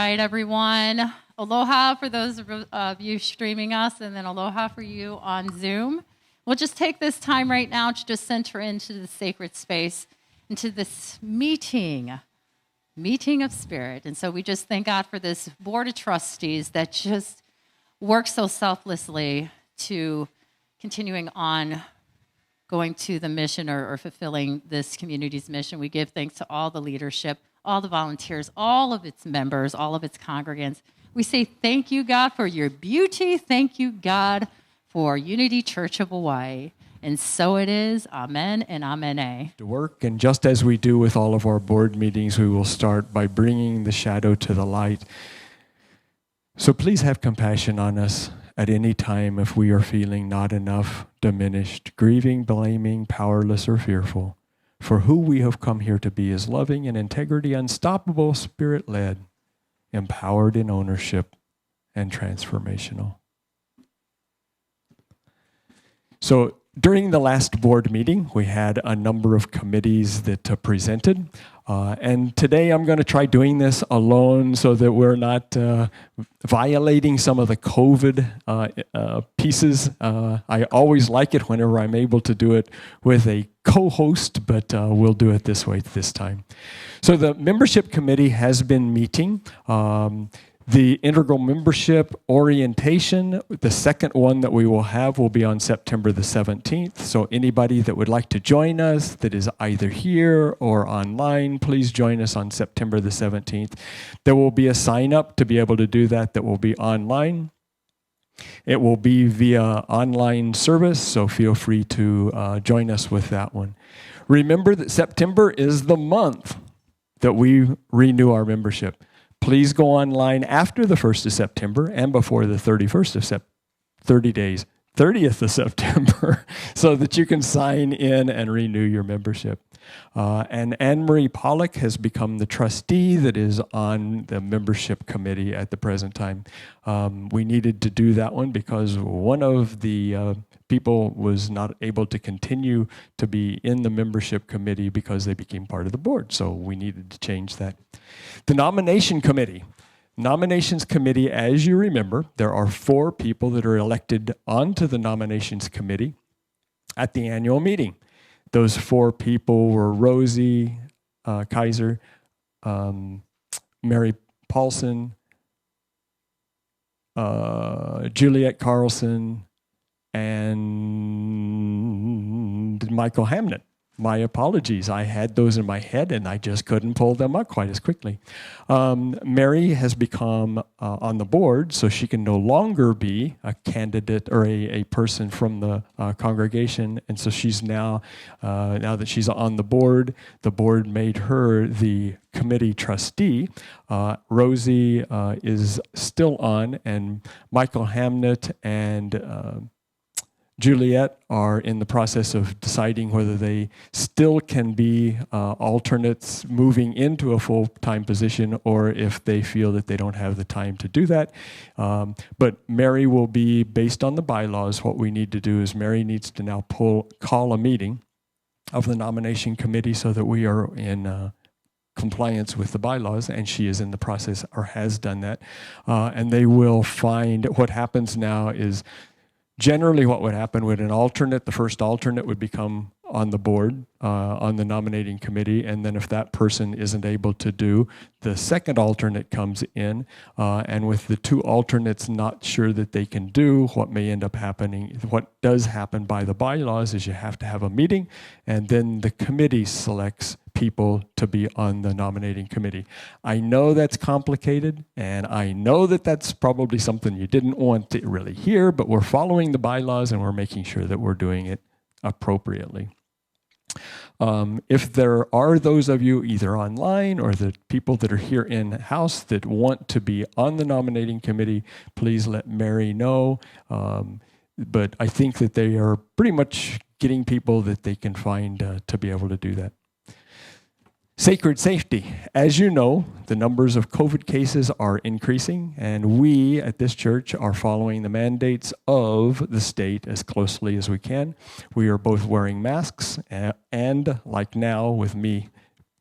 right, everyone. Aloha for those of you streaming us, and then aloha for you on Zoom. We'll just take this time right now to just center into the sacred space, into this meeting of spirit. And so we just thank God for this board of trustees that just works so selflessly to continuing on going to the mission or fulfilling this community's mission. We give thanks to all the leadership, all the volunteers, all of its members, all of its congregants. We say thank you, God, for your beauty. Thank you, God, for Unity Church of Hawaii. And so it is. Amen and amen. To work, and just as we do with all of our board meetings, we will start by bringing the shadow to the light. So please have compassion on us at any time if we are feeling not enough, diminished, grieving, blaming, powerless, or fearful. For who we have come here to be is loving in integrity, unstoppable, spirit-led, empowered in ownership, and transformational. So during the last board meeting, we had a number of committees that presented. And today I'm going to try doing this alone so that we're not violating some of the COVID pieces. I always like it whenever I'm able to do it with a co-host, but we'll do it this way this time. So the membership committee has been meeting. The integral membership orientation, the second one that we will have will be on September the 17th. So anybody that would like to join us that is either here or online, please join us on September the 17th. There will be a sign up to be able to do that will be online. It will be via online service, so feel free to join us with that one. Remember that September is the month that we renew our membership. Please go online after the 1st of September and before the 30th of September, so that you can sign in and renew your membership. And Anne-Marie Pollock has become the trustee that is on the membership committee at the present time. We needed to do that one because one of the people was not able to continue to be in the membership committee because they became part of the board. So we needed to change that. The nomination committee. Nominations committee, as you remember, there are 4 people that are elected onto the nominations committee at the annual meeting. Those 4 people were Rosie Kaiser, Mary Paulson, Juliet Carlson, and Michael Hamnet. My apologies. I had those in my head and I just couldn't pull them up quite as quickly. Mary has become on the board, so she can no longer be a candidate or a person from the congregation. And so she's now that she's on the board made her the committee trustee. Rosie is still on, and Michael Hamnet and Juliet are in the process of deciding whether they still can be alternates moving into a full-time position or if they feel that they don't have the time to do that. But Mary will be, based on the bylaws, what we need to do is Mary needs to now call a meeting of the nomination committee so that we are in compliance with the bylaws, and she is in the process or has done that. And they will find what happens now is generally what would happen with an alternate, the first alternate would become on the board, on the nominating committee, and then if that person isn't able to do, the second alternate comes in, and with the 2 alternates not sure that they can do, what may end up happening, what does happen by the bylaws is you have to have a meeting, and then the committee selects people to be on the nominating committee. I know that's complicated, and I know that that's probably something you didn't want to really hear, but we're following the bylaws and we're making sure that we're doing it appropriately. If there are those of you either online or the people that are here in-house that want to be on the nominating committee, please let Mary know. But I think that they are pretty much getting people that they can find to be able to do that. Sacred safety. As you know, the numbers of COVID cases are increasing, and we at this church are following the mandates of the state as closely as we can. We are both wearing masks and, like now with me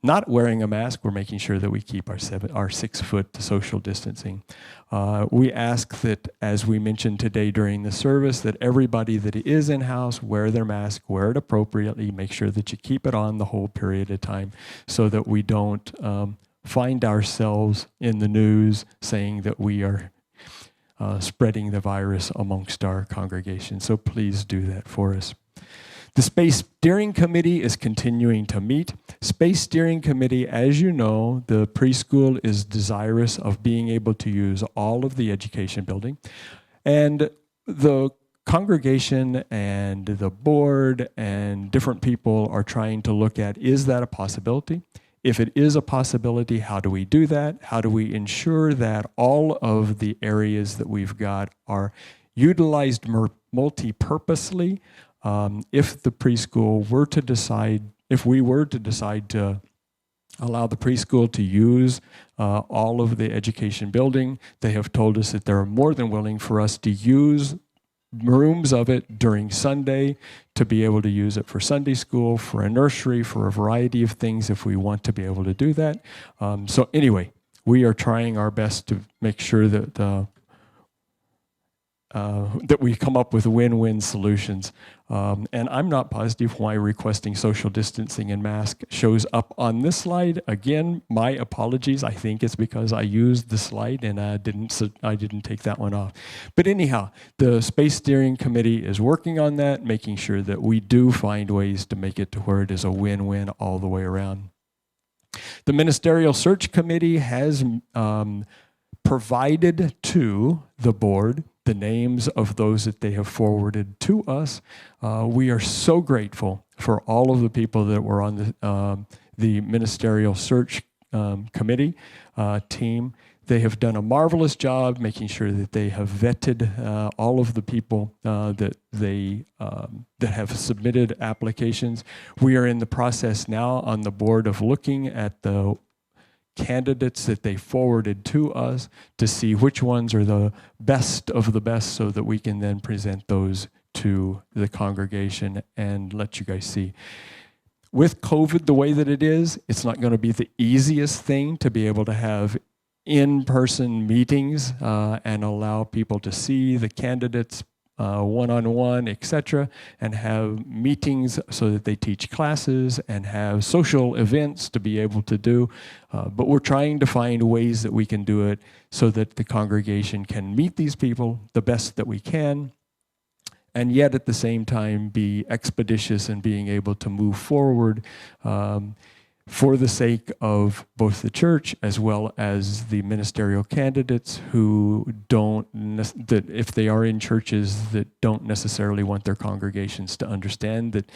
not wearing a mask, we're making sure that we keep our 6 foot social distancing. We ask that, as we mentioned today during the service, that everybody that is in-house wear their mask, wear it appropriately, make sure that you keep it on the whole period of time so that we don't find ourselves in the news saying that we are spreading the virus amongst our congregation. So please do that for us. The Space Steering Committee is continuing to meet. Space Steering Committee, as you know, the preschool is desirous of being able to use all of the education building. And the congregation and the board and different people are trying to look at, is that a possibility? If it is a possibility, how do we do that? How do we ensure that all of the areas that we've got are utilized multi-purposely? If the preschool were to decide, if we were to decide to allow the preschool to use all of the education building, they have told us that they're more than willing for us to use rooms of it during Sunday to be able to use it for Sunday school, for a nursery, for a variety of things if we want to be able to do that. So anyway, we are trying our best to make sure that that we come up with win-win solutions. And I'm not positive why requesting social distancing and mask shows up on this slide. Again, my apologies. I think it's because I used the slide and I didn't take that one off. But anyhow, the Space Steering Committee is working on that, making sure that we do find ways to make it to where it is a win-win all the way around. The Ministerial Search Committee has provided to the board the names of those that they have forwarded to us. We are so grateful for all of the people that were on the Ministerial Search Committee team. They have done a marvelous job making sure that they have vetted all of the people that have submitted applications. We are in the process now on the board of looking at the candidates that they forwarded to us to see which ones are the best of the best so that we can then present those to the congregation and let you guys see. With COVID the way that it is, it's not going to be the easiest thing to be able to have in-person meetings and allow people to see the candidates one-on-one, etc., and have meetings so that they teach classes and have social events to be able to do. But we're trying to find ways that we can do it so that the congregation can meet these people the best that we can, and yet at the same time be expeditious in being able to move forward for the sake of both the church as well as the ministerial candidates who that if they are in churches that don't necessarily want their congregations to understand that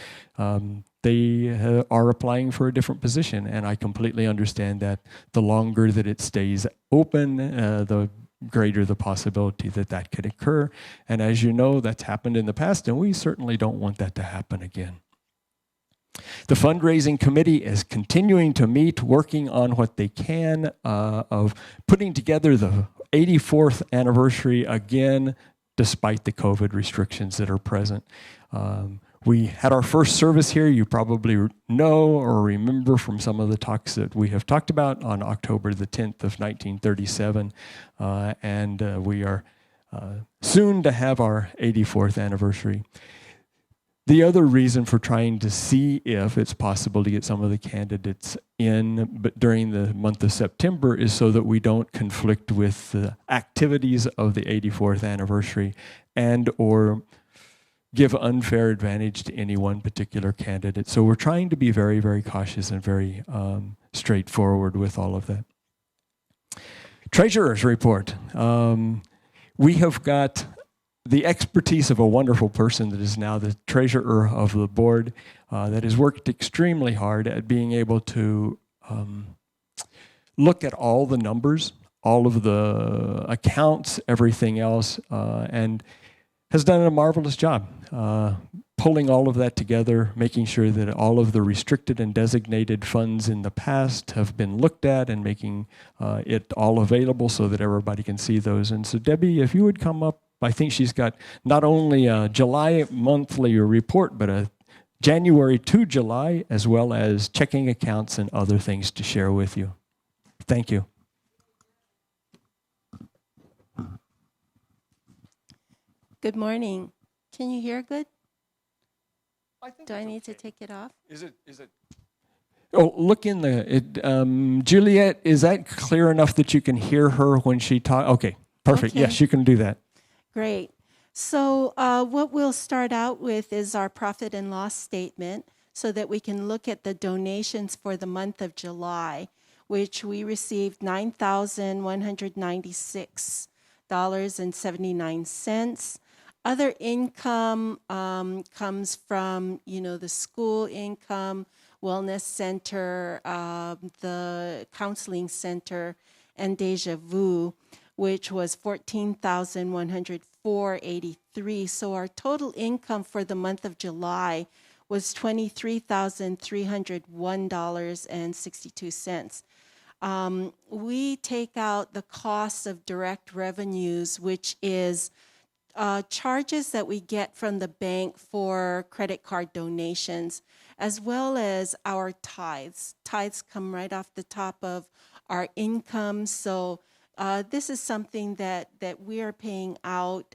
they are applying for a different position. And I completely understand that the longer that it stays open, the greater the possibility that that could occur. And as you know, that's happened in the past, and we certainly don't want that to happen again. The fundraising committee is continuing to meet, working on what they can of putting together the 84th anniversary again, despite the COVID restrictions that are present. We had our first service here, you probably know or remember from some of the talks that we have talked about, on October the 10th of 1937. And we are soon to have our 84th anniversary. The other reason for trying to see if it's possible to get some of the candidates in but during the month of September is so that we don't conflict with the activities of the 84th anniversary and or give unfair advantage to any one particular candidate. So we're trying to be very, very cautious and very straightforward with all of that. Treasurer's report. We have got the expertise of a wonderful person that is now the treasurer of the board that has worked extremely hard at being able to look at all the numbers, all of the accounts, everything else, and has done a marvelous job pulling all of that together, making sure that all of the restricted and designated funds in the past have been looked at and making it all available so that everybody can see those. And so Debbie, if you would come up, I think she's got not only a July monthly report, but a January to July, as well as checking accounts and other things to share with you. Thank you. Good morning. Can you hear good? Do I need to take it off? Is it? Oh, look in Juliet, is that clear enough that you can hear her when she talks? Okay, perfect. Okay. Yes, you can do that. Great. So what we'll start out with is our profit and loss statement so that we can look at the donations for the month of July, which we received $9,196.79. Other income comes from, the school income, wellness center, the counseling center, and Deja Vu, which was $14,104.83. So our total income for the month of July was $23,301.62. We take out the cost of direct revenues, which is charges that we get from the bank for credit card donations, as well as our tithes. Tithes come right off the top of our income, so this is something that we are paying out,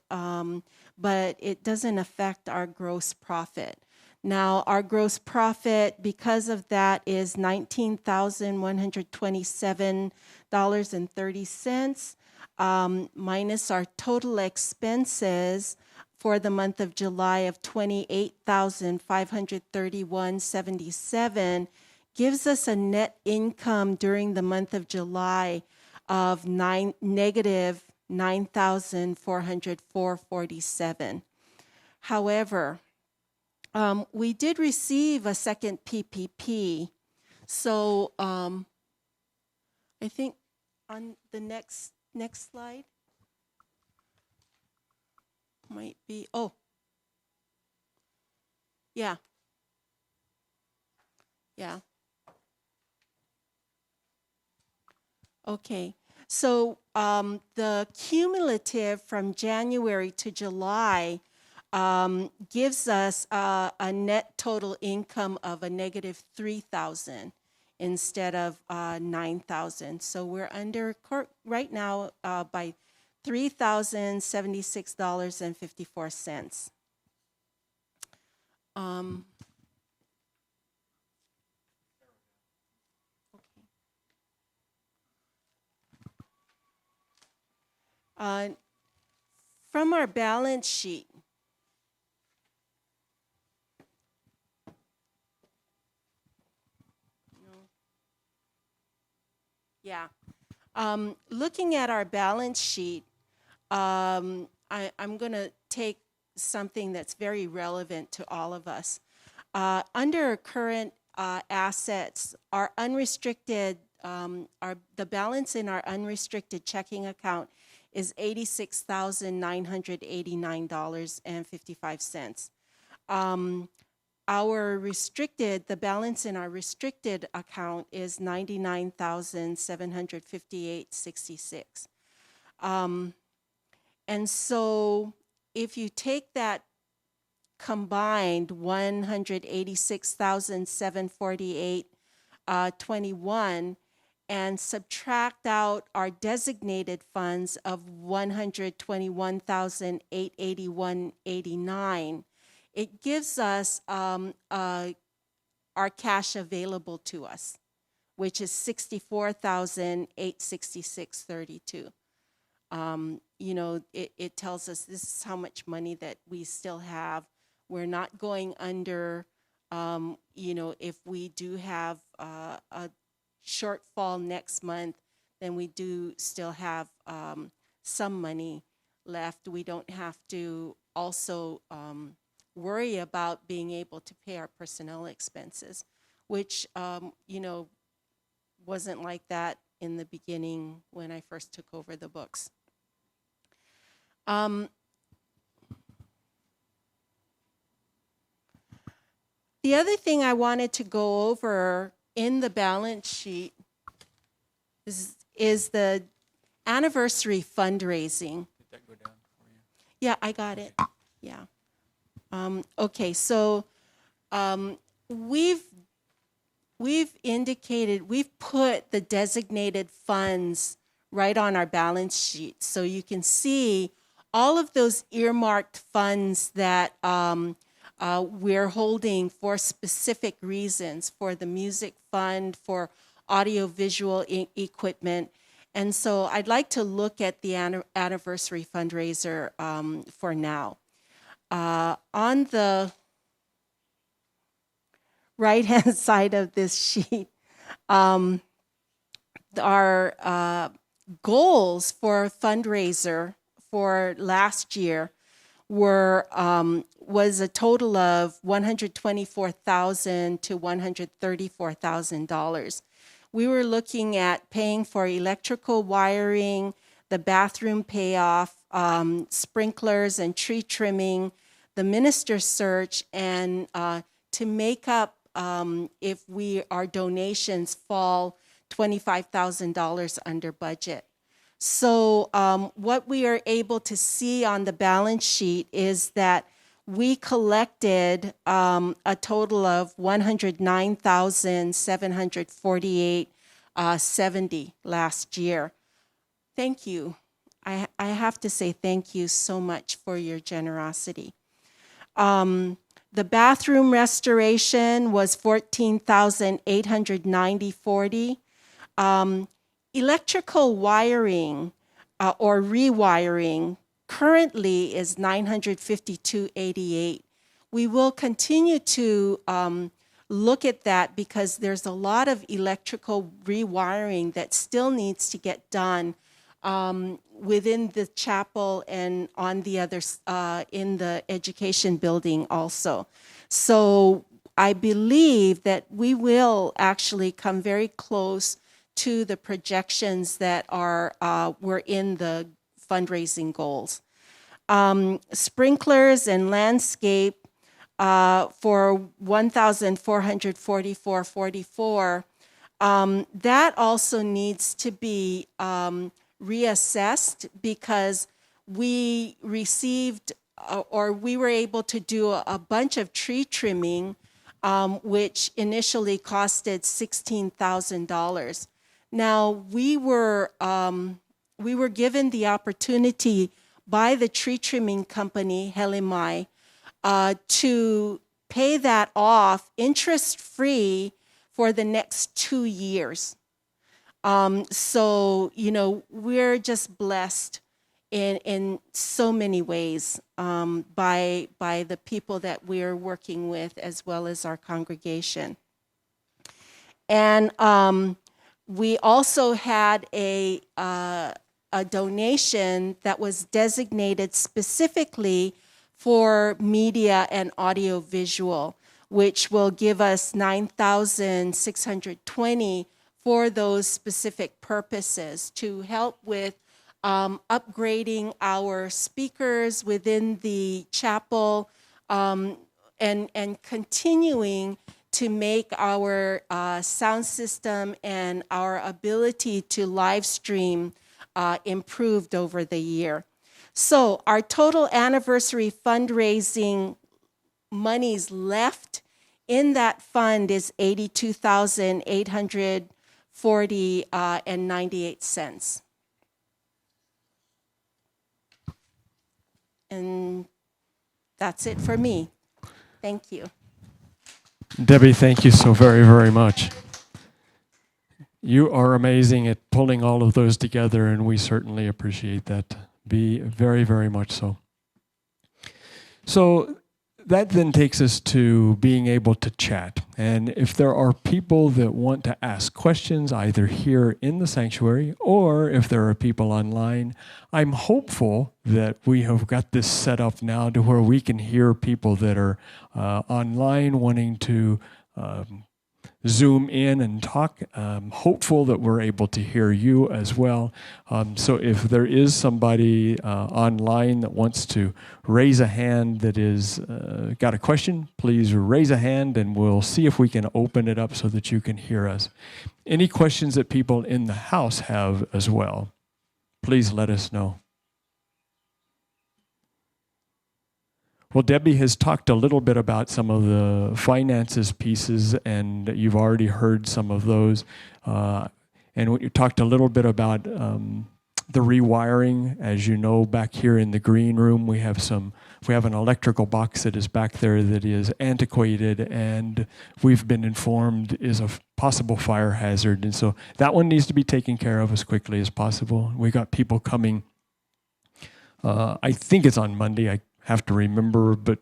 but it doesn't affect our gross profit. Now, our gross profit, because of that, is $19,127.30. Minus our total expenses for the month of July of $28,531.77 gives us a net income during the month of July of negative $9,404.47. However, we did receive a second PPP, so I think on the next slide might be, yeah. Okay, so the cumulative from January to July gives us a net total income of a negative $3,000 instead of $9,000. So we're under right now by $3,076.54. From our balance sheet, looking at our balance sheet, I'm going to take something that's very relevant to all of us. Under current assets, our unrestricted, the balance in our unrestricted checking account is $86,989.55. The balance in our restricted account is $99,758.66. And so if you take that combined $186,748.21 and subtract out our designated funds of $121,881.89, it gives us our cash available to us, which is $64,866.32. It tells us this is how much money that we still have. We're not going under. If we do have a shortfall next month, then we do still have some money left. We don't have to also worry about being able to pay our personnel expenses, which, wasn't like that in the beginning when I first took over the books. The other thing I wanted to go over in the balance sheet is the anniversary fundraising. Did that go down for you? Yeah, I got it. Yeah. Okay, so we've indicated, we've put the designated funds right on our balance sheet. So you can see all of those earmarked funds that we're holding for specific reasons, for the music fund, for audiovisual equipment. And so I'd like to look at the anniversary fundraiser for now. On the right-hand side of this sheet, our goals for fundraiser for last year was a total of $124,000 to $134,000. We were looking at paying for electrical wiring, the bathroom payoff, sprinklers and tree trimming, the minister search, and to make up if our donations fall $25,000 under budget. So what we are able to see on the balance sheet is that we collected a total of $109,748.70 last year. Thank you. I have to say thank you so much for your generosity. The bathroom restoration was $14,890.40. Electrical wiring or rewiring currently is $952.88. We will continue to look at that because there's a lot of electrical rewiring that still needs to get done within the chapel and on the other in the education building also. So I believe that we will actually come very close to the projections that were in the fundraising goals. Sprinklers and landscape for $1,444.44. That also needs to be reassessed because we received or we were able to do a bunch of tree trimming, which initially costed $16,000. Now we were given the opportunity by the tree trimming company Helimai to pay that off interest-free for the next 2 years. So, we're just blessed in so many ways by the people that we're working with as well as our congregation. And we also had a donation that was designated specifically for media and audiovisual, which will give us $9,620 for those specific purposes to help with upgrading our speakers within the chapel and continuing to make our sound system and our ability to live stream improved over the year. So our total anniversary fundraising monies left in that fund is $82,840.98. And that's it for me. Thank you. Debbie, thank you so very, very much. You are amazing at pulling all of those together, and we certainly appreciate that. Be very, very much so. So that then takes us to being able to chat. And if there are people that want to ask questions, either here in the sanctuary or if there are people online, I'm hopeful that we have got this set up now to where we can hear people that are online wanting to Zoom in and talk. Hopeful that we're able to hear you as well. So if there is somebody online that wants to raise a hand that is got a question, please raise a hand and we'll see if we can open it up so that you can hear us. Any questions that people in the house have as well, please let us know. Well, Debbie has talked a little bit about some of the finances pieces, and you've already heard some of those. And you talked a little bit about the rewiring. As you know, back here in the green room, we have an electrical box that is back there that is antiquated, and we've been informed is a possible fire hazard. And so that one needs to be taken care of as quickly as possible. We got people coming. I think it's on Monday. I have to remember, but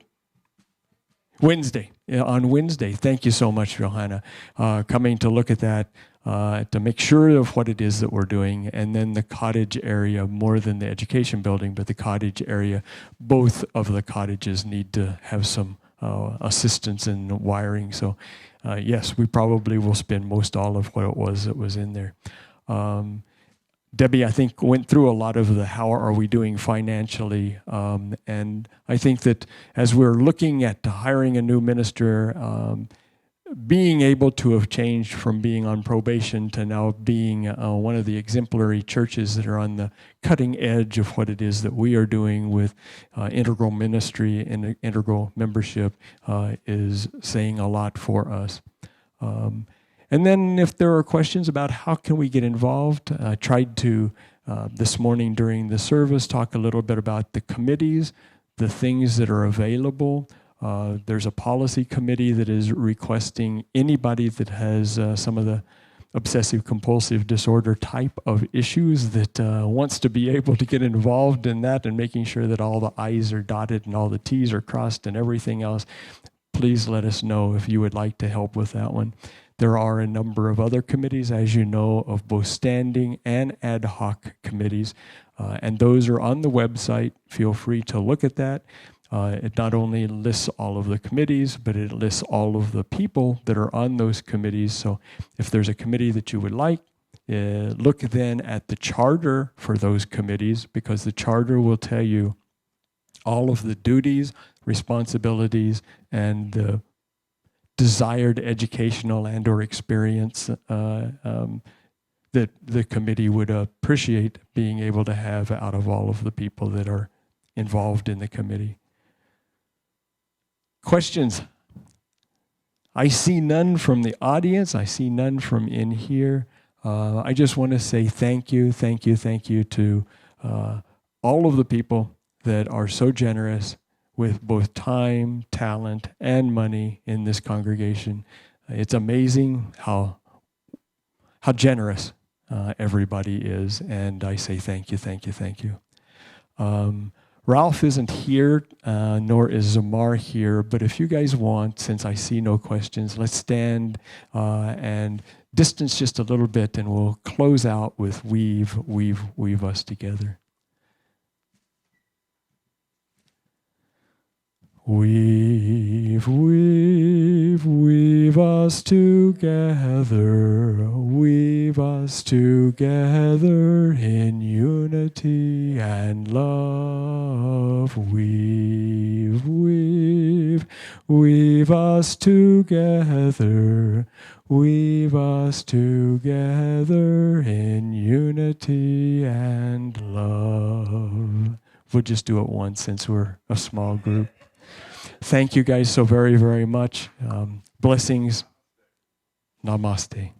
Wednesday. Yeah, on Wednesday. Thank you so much, Johanna. Coming to look at that, to make sure of what it is that we're doing, and then the cottage area, more than the education building, but the cottage area. Both of the cottages need to have some assistance in wiring. So, yes, we probably will spend most all of what it was that was in there. Debbie, I think, went through a lot of the how are we doing financially. And I think that as we're looking at hiring a new minister, being able to have changed from being on probation to now being one of the exemplary churches that are on the cutting edge of what it is that we are doing with integral ministry and integral membership is saying a lot for us. And then if there are questions about how can we get involved, I tried to, this morning during the service, talk a little bit about the committees, the things that are available. There's a policy committee that is requesting anybody that has some of the obsessive compulsive disorder type of issues that wants to be able to get involved in that and making sure that all the I's are dotted and all the T's are crossed and everything else. Please let us know if you would like to help with that one. There are a number of other committees, as you know, of both standing and ad hoc committees, and those are on the website. Feel free to look at that. It not only lists all of the committees, but it lists all of the people that are on those committees. So if there's a committee that you would like, look then at the charter for those committees, because the charter will tell you all of the duties, responsibilities, and the desired educational and or experience that the committee would appreciate being able to have out of all of the people that are involved in the committee. Questions? I see none from the audience. I see none from in here. I just want to say thank you to all of the people that are so generous with both time, talent, and money in this congregation. It's amazing how generous everybody is, and I say thank you. Ralph isn't here, nor is Zamar here, but if you guys want, since I see no questions, let's stand and distance just a little bit, and we'll close out with weave us together. Weave us together, weave us together in unity and love. Weave us together, weave us together in unity and love. We'll just do it once since we're a small group. Thank you guys so very, very much. Blessings. Namaste.